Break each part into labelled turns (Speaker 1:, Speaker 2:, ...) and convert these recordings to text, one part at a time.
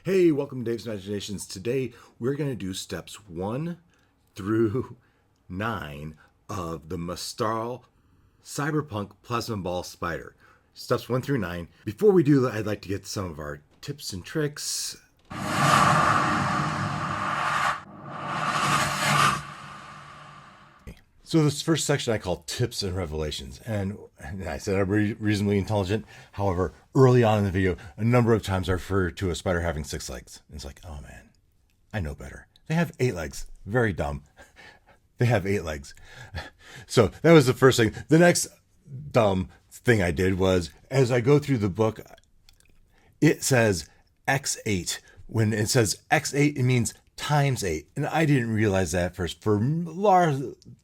Speaker 1: Hey, welcome to Dave's Imaginations. Today we're going to do steps 1 through 9 of the Mostarle Cyberpunk Plasma Ball Spider. Steps 1 through 9. Before we do that, I'd like to get some of our tips and tricks. So this first section I call tips and revelations. And I said I'm reasonably intelligent. However, early on in the video, a number of times I refer to a spider having 6 legs. And it's like, oh man, I know better. They have 8 legs. Very dumb. They have 8 legs. So that was the first thing. The next dumb thing I did was, as I go through the book, it says X8. When it says X8, it means times 8. And I didn't realize that at first. For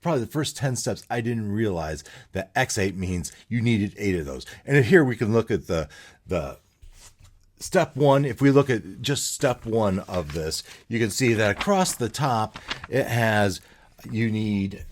Speaker 1: probably the first 10 steps, I didn't realize that X8 means you needed 8 of those. And here we can look at the step 1. If we look at just step 1 of this, you can see that across the top, it has, you need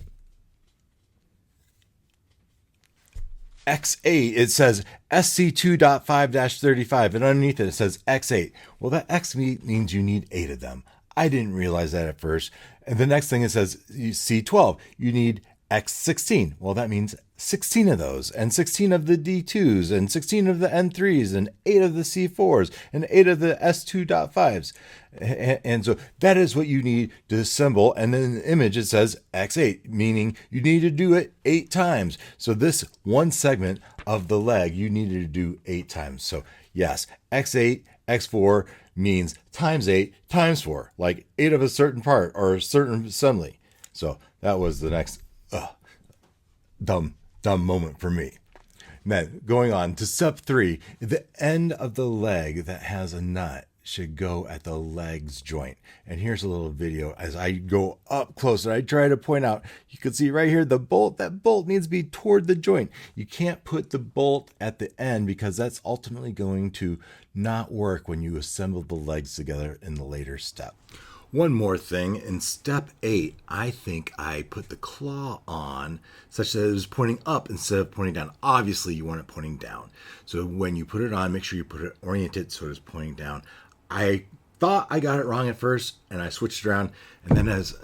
Speaker 1: X8, it says SC2.5-35, and underneath it says X8. Well, that X means you need 8 of them. I didn't realize that at first. And the next thing it says C12, you need X16. Well, that means 16 of those, and 16 of the D2s, and 16 of the N3s, and 8 of the C4s, and 8 of the S2.5s. And so that is what you need to assemble. And then in the image, it says X8, meaning you need to do it 8 times. So this one segment of the leg, you needed to do 8 times. So yes, X8, X4 means times 8 times 4, like 8 of a certain part or a certain assembly. So that was the next dumb moment for me. Then going on to step 3, the end of the leg that has a nut should go at the legs joint. And here's a little video as I go up close and I try to point out. You can see right here the bolt. That bolt needs to be toward the joint. You can't put the bolt at the end because that's ultimately going to not work when you assemble the legs together in the later step. One more thing, in step 8, I think I put the claw on such that it was pointing up instead of pointing down. Obviously, you want it pointing down. So when you put it on, make sure you put it oriented so it's pointing down. I thought I got it wrong at first, and I switched around. And then as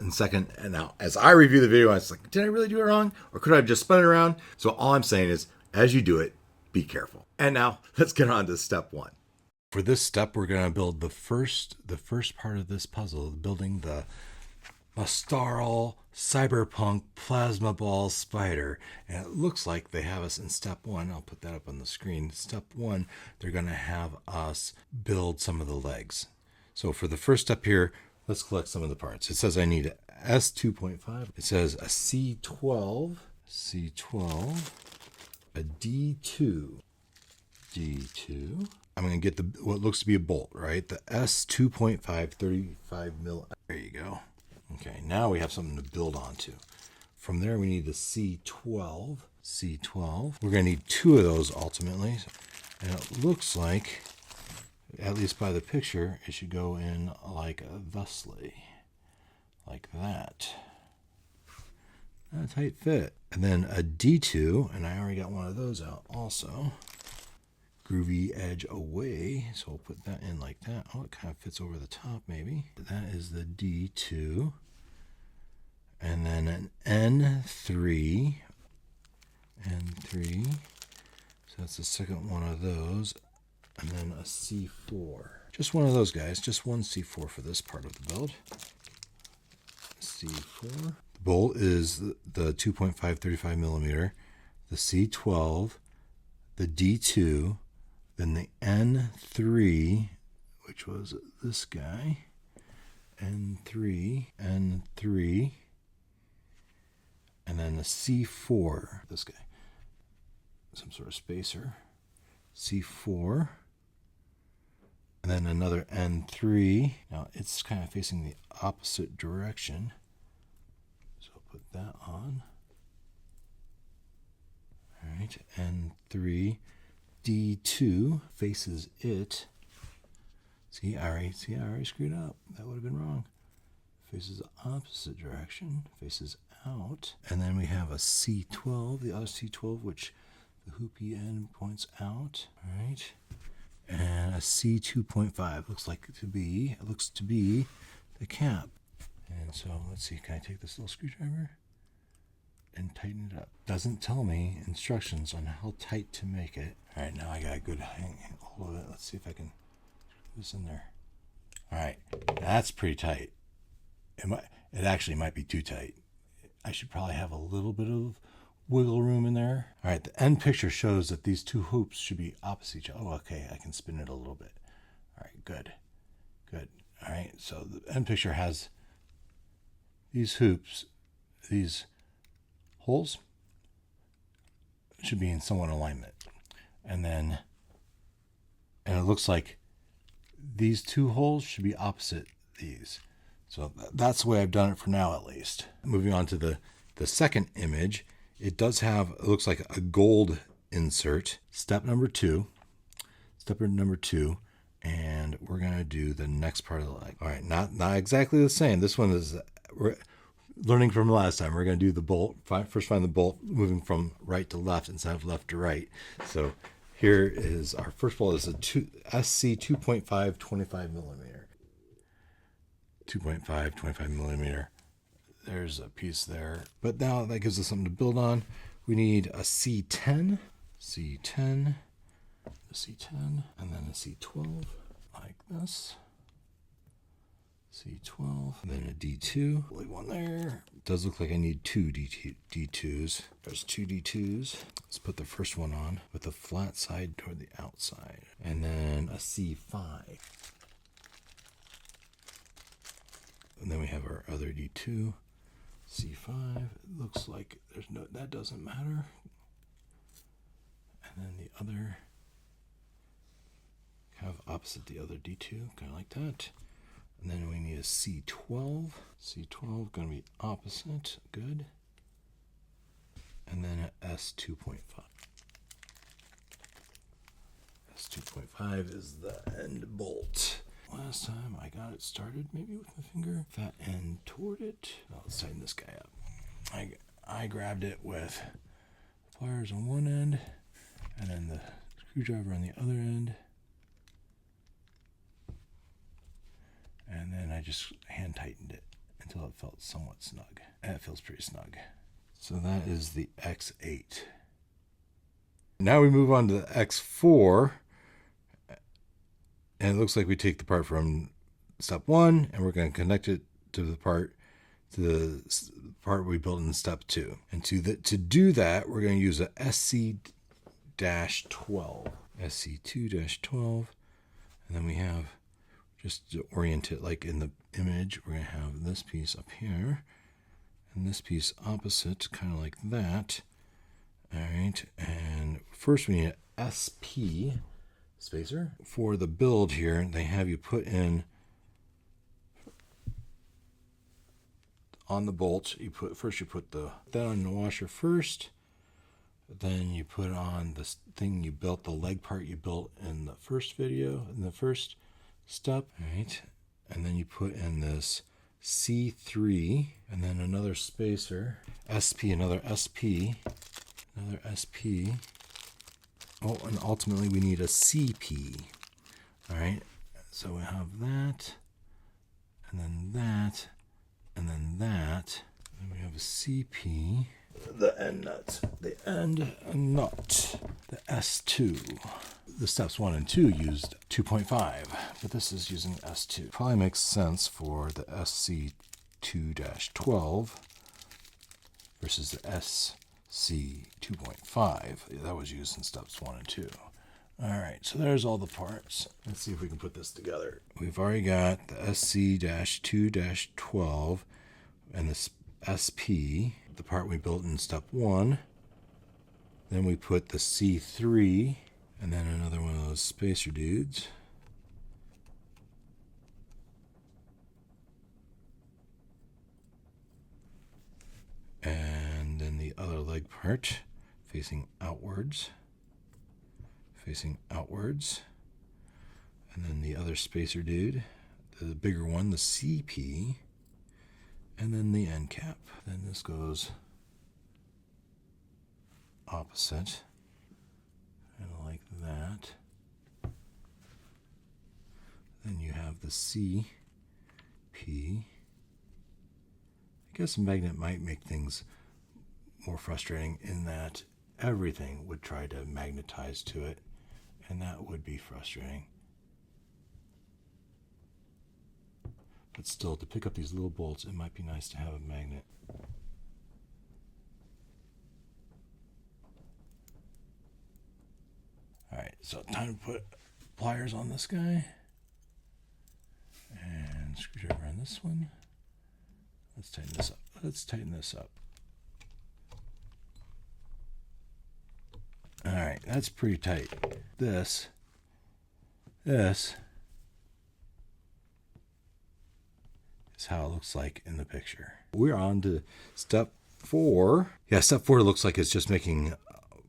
Speaker 1: I review the video, I was like, did I really do it wrong? Or could I have just spun it around? So all I'm saying is, as you do it, be careful. And now, let's get on to step 1. For this step, we're going to build the first part of this puzzle, building the Mostarle Cyberpunk Plasma Ball Spider. And it looks like they have us in step 1. I'll put that up on the screen. Step 1, they're going to have us build some of the legs. So for the first step here, let's collect some of the parts. It says I need a S2.5. It says a C12, a D2. I'm going to get what looks to be a bolt, right? The S2.5 35 mil. There you go. Okay, now we have something to build onto. From there, we need the C12. We're going to need 2 of those ultimately. And it looks like, at least by the picture, it should go in like thusly. Like that. A tight fit. And then a D2, and I already got one of those out also. Groovy edge away, so we'll put that in like that. Oh, it kind of fits over the top maybe. That is the D2. And then an N3. So that's the second one of those. And then a C4. Just one of those guys, just one C4 for this part of the build. C4. The bolt is the 2.5 35 millimeter, the C12, the D2, then the N3, which was this guy, N3, and then the C4, this guy, some sort of spacer, C4, and then another N3. Now it's kind of facing the opposite direction, so I'll put that on. All right, N3. D2 faces it. See, I already screwed up. That would have been wrong. Faces the opposite direction, faces out. And then we have a C12, the other C12, which the hoopy end points out. All right. and a C2.5. It looks to be the cap. And so let's see, can I take this little screwdriver and tighten it up? Doesn't tell me instructions on how tight to make it. All right, now I got a good hold of it. Let's see if I can put this in there. All right, that's pretty tight. It actually might be too tight. I should probably have a little bit of wiggle room in there. All right, the end picture shows that these two hoops should be opposite each other. Oh, okay, I can spin it a little bit. All right, good. All right, so the end picture has these hoops, these holes should be in somewhat alignment. And it looks like these two holes should be opposite these. So that's the way I've done it for now, at least. Moving on to the second image, it looks like a gold insert. Step number two, and we're gonna do the next part of the leg. All right, not exactly the same. This one is, we're learning from last time. We're gonna do the bolt. First find the bolt moving from right to left instead of left to right. So here is our first bolt is a SC 2.5 25 millimeter. 2.5 25 millimeter. There's a piece there. But now that gives us something to build on. We need a C10, a C10, and then a C12 like this. C12, and then a D2. Only one there. It does look like I need two D2s. There's two D2s. Let's put the first one on with the flat side toward the outside. And then a C5. And then we have our other D2. C5. It looks like that doesn't matter. And then the other, kind of opposite the other D2, kind of like that. And then we need a C12. C12 going to be opposite. Good. And then a S2.5. S2.5 is the end bolt. Last time I got it started, maybe with my finger, fat end toward it. Now let's tighten this guy up. I grabbed it with pliers on one end, and then the screwdriver on the other end. And then I just hand tightened it until it felt somewhat snug. And it feels pretty snug. So that is the X8. Now we move on to the X4. And it looks like we take the part from step 1 and we're going to connect it to the part we built in step 2. And to do that, we're going to use a SC-12. SC2-12. And then we have, just to orient it like in the image, we're going to have this piece up here and this piece opposite, kind of like that. All right, and first we need an SP spacer. For the build here, they have you put in on the bolt, you put that on the washer first, then you put on this thing you built, the leg part you built in the first video, in the first step, right? And then you put in this C3, and then another spacer, SP, another SP. Oh, and ultimately we need a CP. All right, so we have that, and then that, and then that. Then we have a CP. The end nut. The S2. The steps 1 and 2 used 2.5, but this is using S2. Probably makes sense for the SC2-12 versus the SC2.5 that was used in steps 1 and 2. All right, so there's all the parts. Let's see if we can put this together. We've already got the SC-2-12 and the SP, the part we built in step 1. Then we put the C3 and then another one of those spacer dudes. And then the other leg part facing outwards. And then the other spacer dude, the bigger one, the CP, and then the end cap. Then this goes opposite, kind of like that. the CP. I guess a magnet might make things more frustrating in that everything would try to magnetize to it, and that would be frustrating. But still, to pick up these little bolts, it might be nice to have a magnet. Alright, so time to put pliers on this guy. And screwdriver on this one. Let's tighten this up. Let's tighten this up. Alright, that's pretty tight. This is how it looks like in the picture. We're on to step 4. Yeah, step 4 looks like it's just making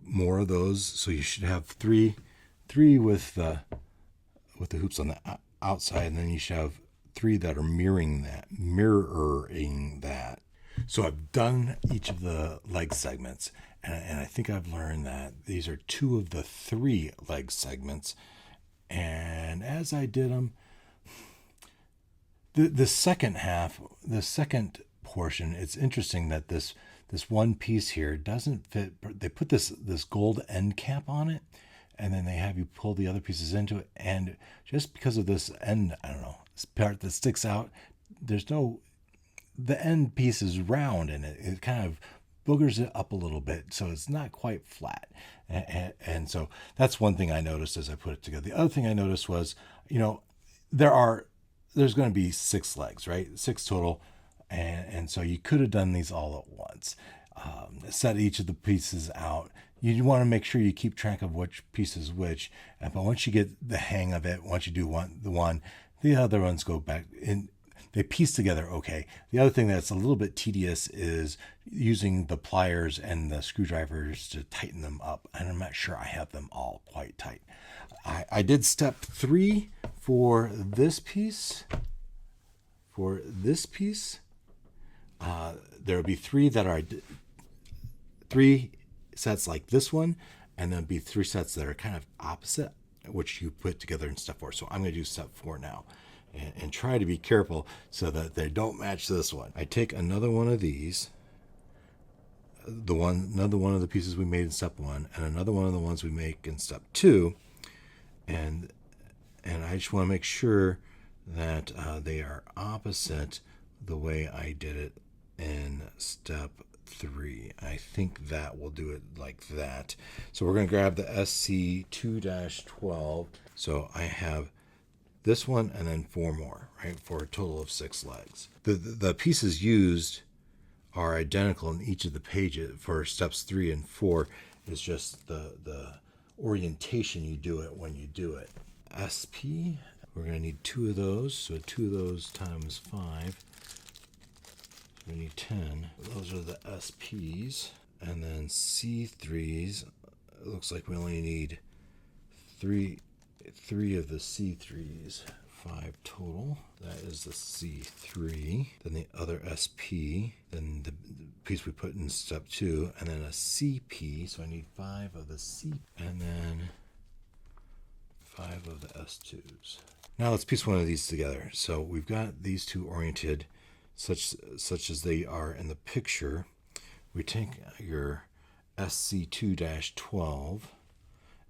Speaker 1: more of those. So you should have three with the hoops on the outside, and then you should have 3 that are mirroring that. So I've done each of the leg segments, and I think I've learned that these are 2 of the 3 leg segments. And as I did them, the second half, the second portion, it's interesting that this one piece here doesn't fit. They put this gold end cap on it, and then they have you pull the other pieces into it. And just because of this end, I don't know, this part that sticks out, the end piece is round, and it kind of boogers it up a little bit, so it's not quite flat. And so that's one thing I noticed as I put it together. The other thing I noticed was, there's going to be 6 legs, right? 6 total. And so you could have done these all at once. Set each of the pieces out. You want to make sure you keep track of which piece is which. But once you get the hang of it, once you do the other ones go back in. They piece together okay. The other thing that's a little bit tedious is using the pliers and the screwdrivers to tighten them up. And I'm not sure I have them all quite tight. I did step 3 for this piece. There will be 3 that are 3 sets like this one, and then be 3 sets that are kind of opposite, which you put together in step 4. So I'm going to do step 4 now. And try to be careful so that they don't match this one. I take another one of these, another one of the pieces we made in step 1, and another one of the ones we make in step 2, and I just want to make sure that they are opposite the way I did it in step 3. I think that will do it like that. So we're going to grab the SC2-12. So I have this one and then 4 more, right, for a total of 6 legs. The pieces used are identical in each of the pages for steps 3 and 4. It's just the orientation you do it when you do it. SP, we're going to need 2 of those, so 2 of those times 5. We need 10. Those are the SPs. And then C3s, it looks like we only need 3 of the C3s, 5 total. That is the C3. Then the other SP, then the piece we put in step 2, and then a CP. So I need 5 of the C, and then 5 of the S2s. Now let's piece one of these together. So we've got these 2 oriented such as they are in the picture. We take your SC2-12.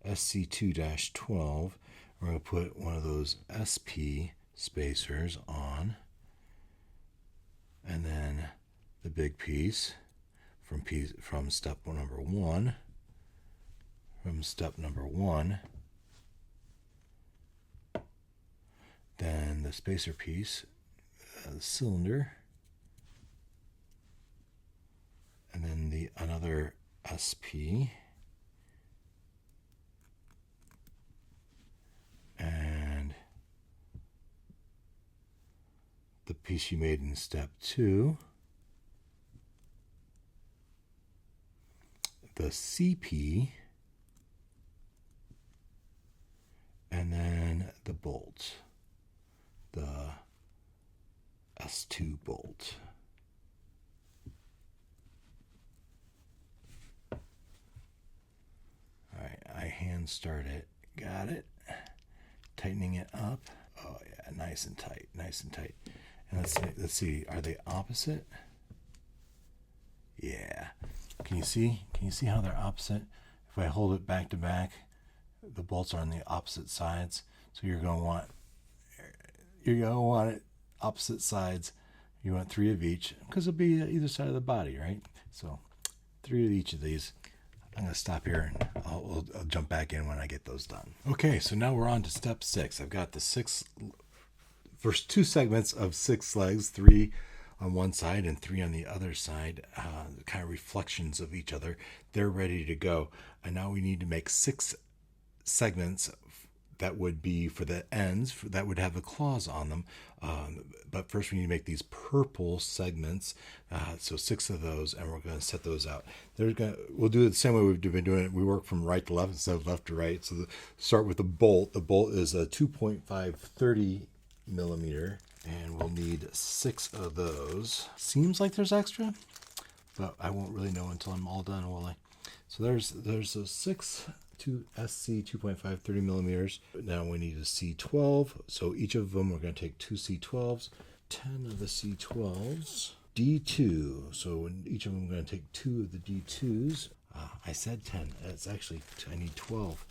Speaker 1: SC2-12, we're going to put one of those SP spacers on, and then the big piece from step number 1. Then the spacer piece, the cylinder, and then another SP. And the piece you made in step 2, the CP, and then the bolt, the S2 bolt. All right, I hand start it. Got it. Tightening it up. Oh yeah, nice and tight, nice and tight. And let's see, are they opposite? Yeah. Can you see? Can you see how they're opposite? If I hold it back to back, the bolts are on the opposite sides. So you're gonna want it opposite sides. You want 3 of each because it'll be either side of the body, right? So 3 of each of these. I'm going to stop here and I'll jump back in when I get those done. Okay, so now we're on to step 6. I've got the first 2 segments of 6 legs, 3 on one side and 3 on the other side, kind of reflections of each other. They're ready to go. And now we need to make 6 segments that would be for the ends that would have the claws on them. But first we need to make these purple segments. So 6 of those, and we're going to set those out. We'll do it the same way we've been doing it. We work from right to left instead of left to right. So start with the bolt. The bolt is a 2.5 30 millimeter, and we'll need 6 of those. Seems like there's extra, but I won't really know until I'm all done, will I? So there's those 6 to SC 2.5 30 millimeters. Now we need a C12. So each of them we're going to take 2 C12s, 10 of the C12s, D2. So in each of them I'm going to take 2 of the D2s. I said 10. It's actually, I need 12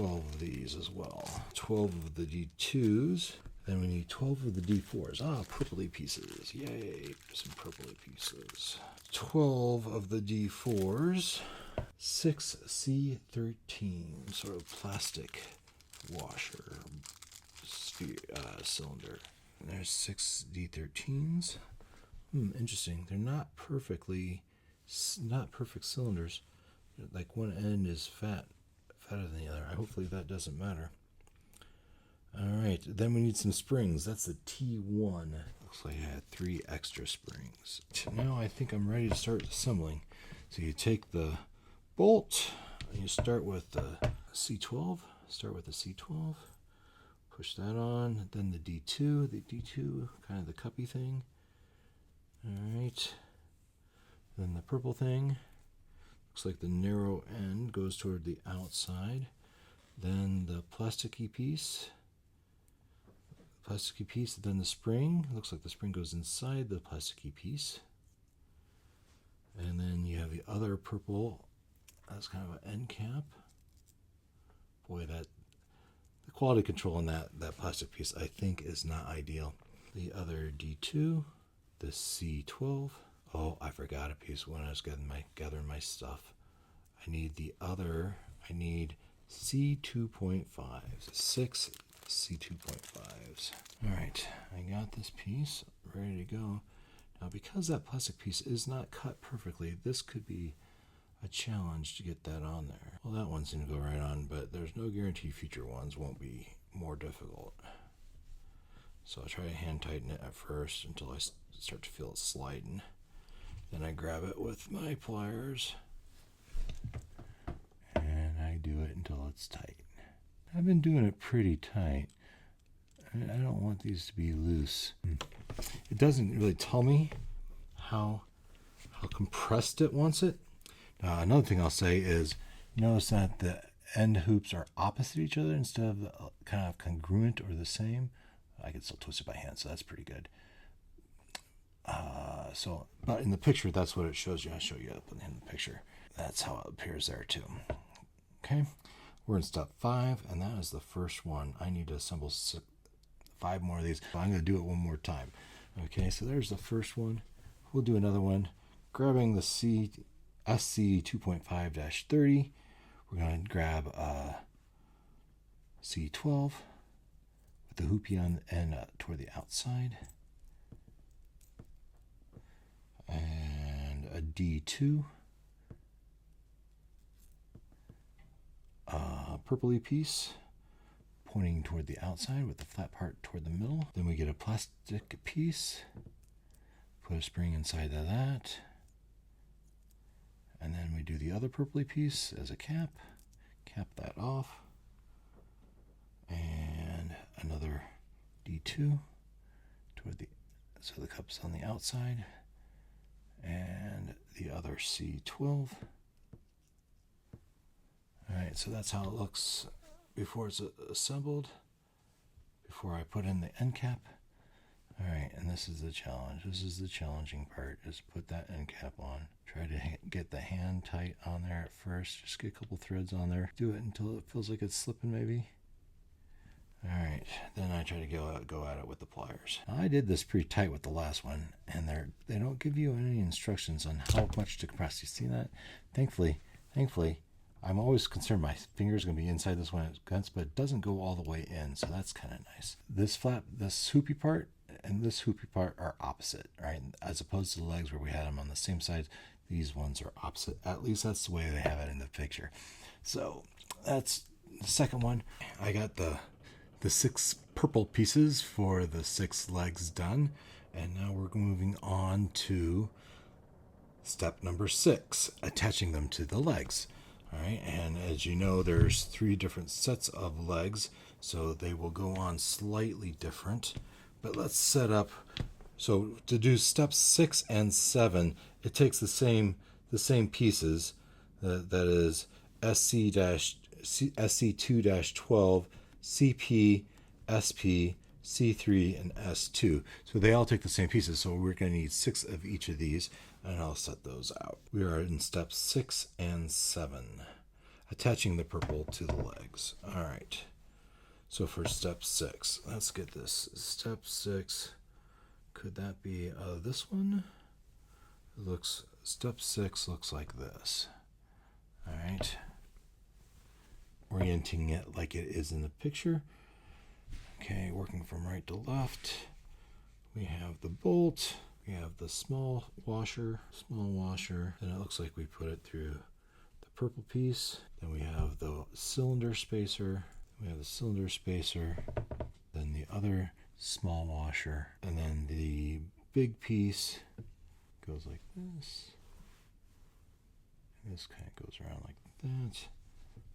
Speaker 1: of these as well. 12 of the D2s. Then we need 12 of the D4s. Purpley pieces. Yay, some purpley pieces. 12 of the D4s. 6 C13, sort of plastic washer cylinder. And there's 6 D13s. Interesting. They're not perfect cylinders. Like one end is fatter than the other. Hopefully that doesn't matter. All right, then we need some springs. That's the T1. Looks like I had 3 extra springs. Now I think I'm ready to start assembling. So you take the bolt, and you start with the C12. Start with the C12. Push that on. Then the D2. The D2, kind of the cuppy thing. All right. Then the purple thing. Looks like the narrow end goes toward the outside. Then the plasticky piece. Then the spring. Looks like the spring goes inside the plasticky piece. And then you have the other purple. That's kind of an end cap. Boy, the quality control on that plastic piece I think is not ideal. The other D2, the C12. Oh, I forgot a piece when I was gathering my stuff. I need C2.5s. 6 C2.5s. All right, I got this piece ready to go. Now, because that plastic piece is not cut perfectly, this could be a challenge to get that on there. Well, that one seemed to go right on, but there's no guarantee future ones won't be more difficult. So I'll try to hand tighten it at first until I start to feel it sliding. Then I grab it with my pliers and I do it until it's tight. I've been doing it pretty tight. I don't want these to be loose. It doesn't really tell me how compressed it wants it. Another thing I'll say is, notice that the end hoops are opposite each other instead of kind of congruent or the same. I can still twist it by hand, so that's pretty good. But in the picture, that's what it shows you. I'll show you up in the picture. That's how it appears there too. Okay, we're in step 5, and that is the first one. I need to assemble 5 more of these. I'm going to do it one more time. Okay, so there's the first one. We'll do another one. Grabbing the SC 2.5-30, we're going to grab a C12 with the hoopy on the end toward the outside, and a D2, a purpley piece pointing toward the outside with the flat part toward the middle. Then we get a plastic piece, put a spring inside of that, and then we do the other purpley piece as a cap that off, and another D2 so the cup's on the outside, and the other C12. All right, so that's how it looks before it's assembled, before I put in the end cap. All right, and this is the challenge. This is the challenging part, is put that end cap on. Try to get the hand tight on there at first. Just get a couple threads on there. Do it until it feels like it's slipping maybe. All right, then I try to go at it with the pliers. Now, I did this pretty tight with the last one, and they don't give you any instructions on how much to compress. You see that? Thankfully, I'm always concerned my finger's going to be inside this one, but it doesn't go all the way in, so that's kind of nice. This hoopy part and this hoopy part are opposite, right? As opposed to the legs where we had them on the same side, these ones are opposite. At least that's the way they have it in the picture. So that's the second one. I got the 6 purple pieces for the 6 legs done, and now we're moving on to step number 6, attaching them to the legs. All right, and as you know, there's 3 different sets of legs, so they will go on slightly different. But let's set up. So to do steps 6 and 7, it takes the same pieces. That is SC2-12, CP, SP, C3, and S2. So they all take the same pieces. So we're going to need 6 of each of these, and I'll set those out. We are in steps 6 and 7, attaching the purple to the legs. All right. So for step 6, let's get this. Step 6, could that be this one? Step 6 looks like this. All right. Orienting it like it is in the picture. Okay, working from right to left. We have the bolt. We have the small washer. Then it looks like we put it through the purple piece. Then we have the cylinder spacer. Then the other small washer. And then the big piece goes like this. And this kind of goes around like that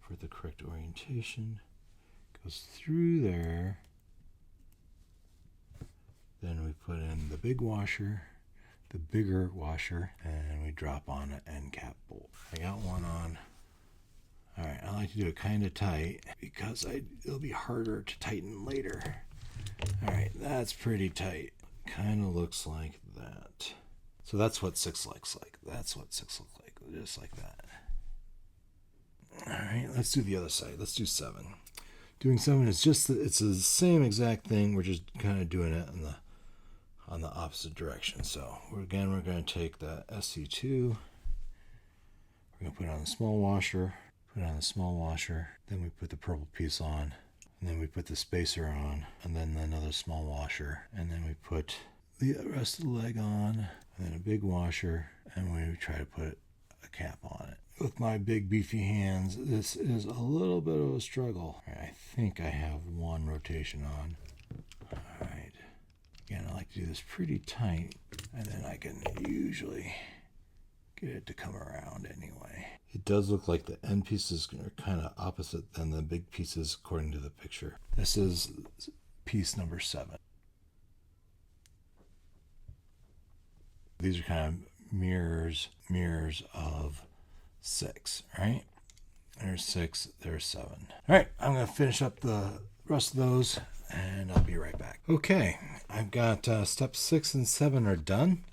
Speaker 1: for the correct orientation. Goes through there. Then we put in the big washer, the bigger washer, and we drop on an end cap bolt. I got one on. All right, I like to do it kind of tight because it'll be harder to tighten later. All right, that's pretty tight. Kind of looks like that. So that's what 6 looks like. Just like that. All right, let's do the other side. Let's do 7. Doing 7 is it's the same exact thing. We're just kind of doing it on the opposite direction. So we're going to take that SC2. We're going to put it on the small washer. Then we put the purple piece on. And then we put the spacer on. And then another small washer. And then we put the rest of the leg on. And then a big washer. And we try to put a cap on it. With my big beefy hands, this is a little bit of a struggle. Right, I think I have one rotation on. All right. Again, I like to do this pretty tight, and then I can usually get it to come around anyway. It does look like the end pieces are kind of opposite than the big pieces according to the picture. This is piece number 7. These are kind of mirrors of 6, right? There's 6, there's 7. All right, I'm going to finish up the rest of those, and I'll be right back. Okay, I've got steps 6 and 7 are done.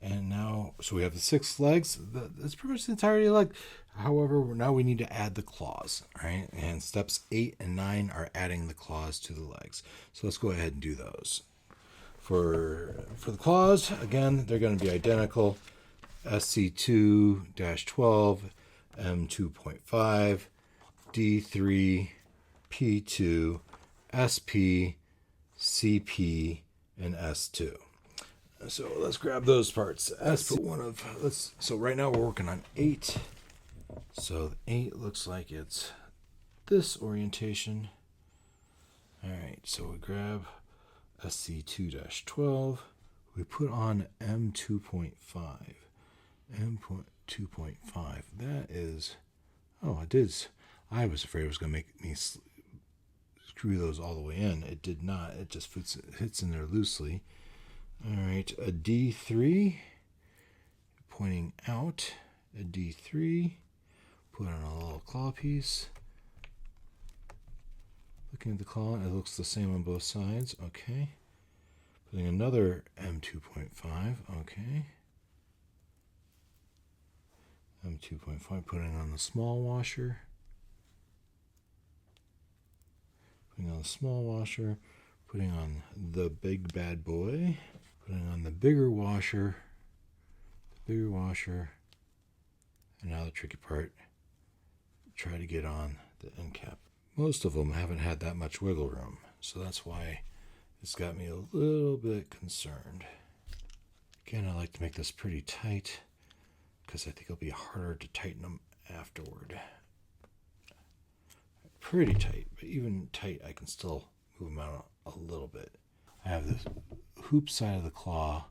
Speaker 1: And now, so we have the 6 legs. That's pretty much the entirety of the leg. However, now we need to add the claws, right? And steps 8 and 9 are adding the claws to the legs. So let's go ahead and do those. For the claws, again, they're going to be identical. SC2-12, M2.5, D3, P2, SP, CP, and S2. So let's grab those parts. So right now we're working on 8. So the 8 looks like it's this orientation. All right, so we grab SC2-12. We put on M2.5. M2.5. That is, it is. I was afraid it was going to make me screw those all the way in. It did not. It just hits in there loosely. All right, a D3, pointing out, a D3, put on a little claw piece, Looking at the claw, it looks the same on both sides. Okay. Putting another M2.5. Okay. M2.5, putting on the small washer. Putting on the small washer. Putting on the big bad boy. Putting on the bigger washer. The bigger washer. And now the tricky part. Try to get on the end cap. Most of them haven't had that much wiggle room, so that's why it's got me a little bit concerned. Again, I like to make this pretty tight because I think it'll be harder to tighten them afterward. Pretty tight, but even tight, I can still move them out a little bit. I have this hoop side of the claw.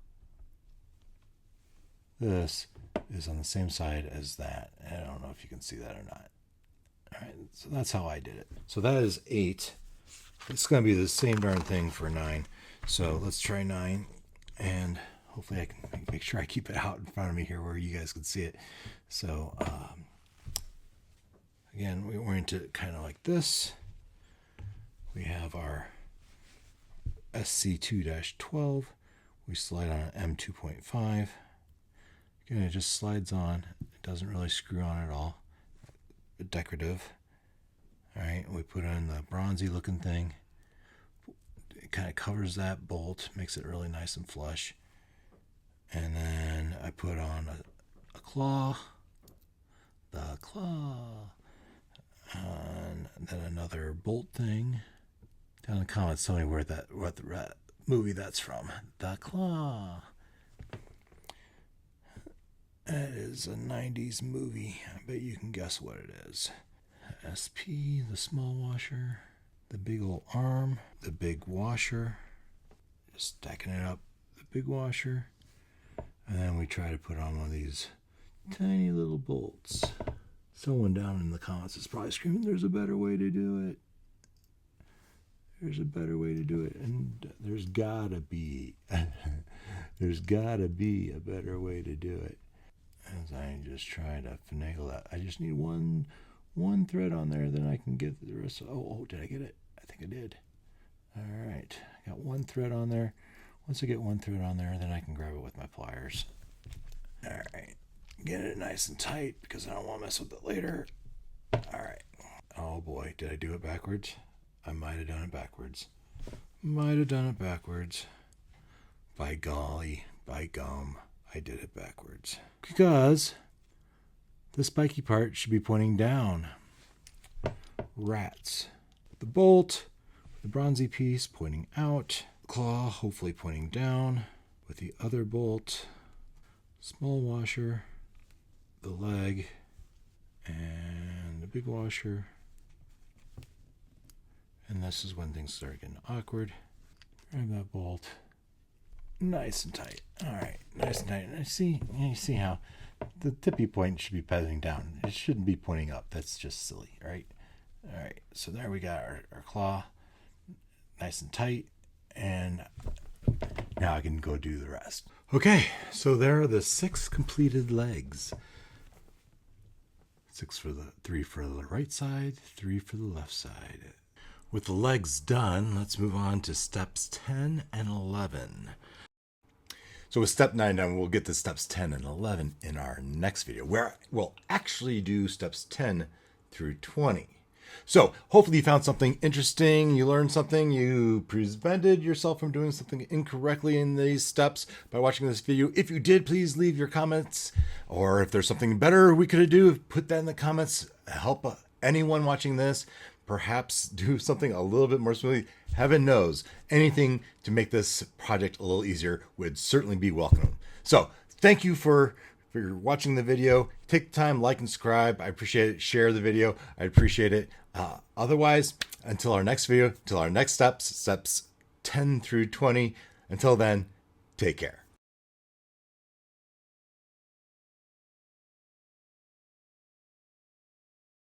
Speaker 1: This is on the same side as that. I don't know if you can see that or not. All right, so that's how I did it. So that is 8. It's going to be the same darn thing for 9. So let's try 9, and hopefully I can make sure I keep it out in front of me here where you guys can see it. So again, we orient it kind of like this. We have our SC2-12. We slide on an M2.5. Again, it just slides on. It doesn't really screw on at all. Decorative. All right, we put on the bronzy looking thing. It kind of covers that bolt, makes it really nice and flush. And then I put on a claw, the claw, and then another bolt thing. Down in the comments, tell me what the movie that's from. The Claw. That is a 90s movie. I bet you can guess what it is. SP, the small washer, the big old arm, the big washer, just stacking it up, the big washer, and then we try to put on one of these tiny little bolts. Someone down in the comments is probably screaming, there's a better way to do it. There's a better way to do it, and there's gotta be. There's gotta be a better way to do it. As I just try to finagle that. I just need one thread on there, then I can get the rest. Oh, did I get it? I think I did. All right, I got one thread on there. Once I get one thread on there, then I can grab it with my pliers. All right, get it nice and tight because I don't want to mess with it later. All right. Oh boy, did I do it backwards? I might have done it backwards. By golly, by gum, I did it backwards. Because the spiky part should be pointing down. Rats. The bolt, the bronzy piece pointing out. Claw hopefully pointing down. With the other bolt, small washer, the leg, and the big washer. And this is when things start getting awkward. Grab that bolt. Nice and tight. All right, nice and tight. And you see how the tippy point should be pointing down. It shouldn't be pointing up. That's just silly, right? All right, so there we got our claw. Nice and tight. And now I can go do the rest. Okay, so there are the 6 completed legs. 3 for the right side, 3 for the left side. With the legs done, let's move on to steps 10 and 11. So with step 9 done, we'll get to steps 10 and 11 in our next video, where we'll actually do steps 10 through 20. So hopefully you found something interesting, you learned something, you prevented yourself from doing something incorrectly in these steps by watching this video. If you did, please leave your comments, or if there's something better we could do, put that in the comments. Help anyone watching this perhaps do something a little bit more smoothly. Heaven knows, anything to make this project a little easier would certainly be welcome. So thank you for watching the video. Take the time, like and subscribe. I appreciate it. Share the video. I appreciate it. Otherwise, until our next video, until our next steps 10 through 20. Until then, take care.